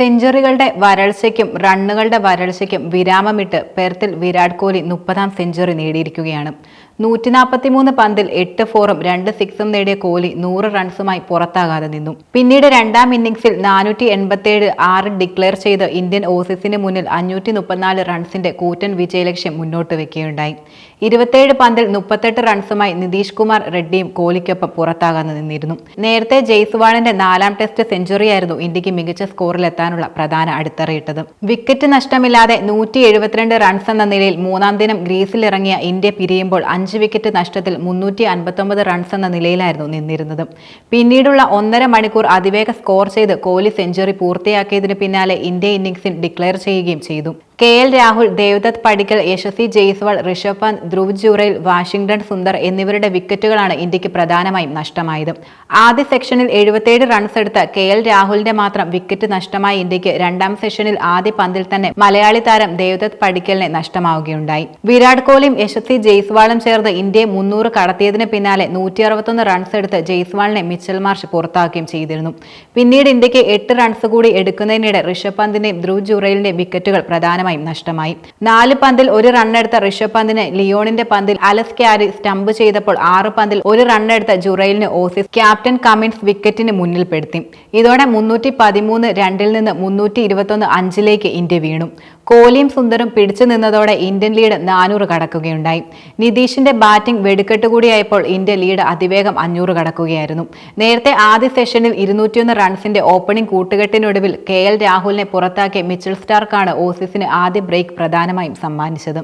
സെഞ്ചുറികളുടെ വരൾച്ചയ്ക്കും റണ്ണുകളുടെ വരൾച്ചയ്ക്കും വിരാമമിട്ട് പെർത്തിൽ വിരാട് കോഹ്ലി 30ാം സെഞ്ചുറി നേടിയിരിക്കുകയാണ്. 143 പന്തിൽ 8 ഫോറും 2 സിക്സും നേടിയ കോഹ്ലി 100 റൺസുമായി പുറത്താകാതെ നിന്നു. പിന്നീട് രണ്ടാം ഇന്നിംഗ്സിൽ 487 6 ഡിക്ലെയർ ചെയ്ത് ഇന്ത്യൻ ഓസീസിന് മുന്നിൽ 534 റൺസിന്റെ കൂറ്റൻ വിജയലക്ഷ്യം മുന്നോട്ട് വെക്കുകയുണ്ടായി. 27 പന്തിൽ 38 റൺസുമായി നിതീഷ് കുമാർ റെഡ്ഡിയും കോഹ്ലിക്കൊപ്പം പുറത്താകാതെ നിന്നിരുന്നു. നേരത്തെ ജയ്സ്വാളിന്റെ 4ാം ടെസ്റ്റ് സെഞ്ചുറിയായിരുന്നു ഇന്ത്യക്ക് മികച്ച സ്കോറിലെത്താനുള്ള പ്രധാന അടിത്തറയിട്ടത്. വിക്കറ്റ് നഷ്ടമില്ലാതെ 172 റൺസ് എന്ന നിലയിൽ 3ാം ദിനം ഗ്രീസിലിറങ്ങിയ ഇന്ത്യ പിരിയുമ്പോൾ 5 വിക്കറ്റ് നഷ്ടത്തിൽ 359 റൺസ് എന്ന നിലയിലായിരുന്നു നിന്നിരുന്നത്. പിന്നീടുള്ള 1.5 മണിക്കൂർ അതിവേഗ സ്കോർ ചെയ്ത് കോഹ്ലി സെഞ്ചുറി പൂർത്തിയാക്കിയതിനു പിന്നാലെ ഇന്ത്യ ഇന്നിംഗ്സിൽ ഡിക്ലെയർ ചെയ്യുകയും ചെയ്തു. KL രാഹുൽ, ദേവ്ദത്ത് പടിക്കൽ, യശസ്വി ജയ്സ്വാൾ, ഋഷഭ് പന്ത്, ധ്രുവ് ജുറൈൽ, വാഷിംഗ്ടൺ സുന്ദർ എന്നിവരുടെ വിക്കറ്റുകളാണ് ഇന്ത്യക്ക് പ്രധാനമായും നഷ്ടമായത്. ആദ്യ സെക്ഷനിൽ 77 റൺസ് എടുത്ത KL രാഹുലിന്റെ മാത്രം വിക്കറ്റ് നഷ്ടമായ ഇന്ത്യക്ക് രണ്ടാം സെഷനിൽ ആദ്യ പന്തിൽ തന്നെ മലയാളി താരം ദേവ്ദത്ത് പടിക്കലിനെ നഷ്ടമാവുകയുണ്ടായി. വിരാട് കോഹ്ലിയും യശസ്വി ജയ്സ്വാളും ചേർന്ന് ഇന്ത്യയെ 300 കടത്തിയതിന് പിന്നാലെ 161 റൺസ് എടുത്ത് ജയ്സ്വാളിനെ മിച്ചൽ മാർഷ് പുറത്താക്കുകയും ചെയ്തിരുന്നു. പിന്നീട് ഇന്ത്യക്ക് 8 റൺസ് കൂടി എടുക്കുന്നതിനിടെ ഋഷഭ് പന്തിന്റെയും ധ്രുവ് ജുറൈലിന്റെ വിക്കറ്റുകൾ പ്രധാനമായും നഷ്ടമായി. 4 പന്തിൽ 1 റണ്ണെടുത്ത ഋഷഭ് പന്തിന് ലിയോണിന്റെ പന്തിൽ അലസ് ക്യാരി സ്റ്റംപ് ചെയ്തപ്പോൾ 6 പന്തിൽ 1 റണ്ണെടുത്ത ജുറൈലിന് ഓസീസ് ക്യാപ്റ്റൻ കമിൻസ് വിക്കറ്റിന് മുന്നിൽപ്പെടുത്തി. ഇതോടെ 313 2 നിന്ന് 321 5 ഇന്ത്യ വീണു. കോഹ്ലിയും സുന്ദറും പിടിച്ചു നിന്നതോടെ ഇന്ത്യൻ ലീഡ് 400 കടക്കുകയുണ്ടായി. നിതീഷിന്റെ ബാറ്റിംഗ് വെടിക്കെട്ട് കൂടിയായപ്പോൾ ഇന്ത്യ ലീഡ് അതിവേഗം 500 കടക്കുകയായിരുന്നു. നേരത്തെ ആദ്യ സെഷനിൽ 201 റൺസിന്റെ ഓപ്പണിംഗ് കൂട്ടുകെട്ടിനൊടുവിൽ KL രാഹുലിനെ പുറത്താക്കിയ മിച്ചൽ സ്റ്റാർക്കാണ് ഓസീസിന് ആദ്യ ബ്രേക്ക് പ്രധാനമായും സമ്മാനിച്ചത്.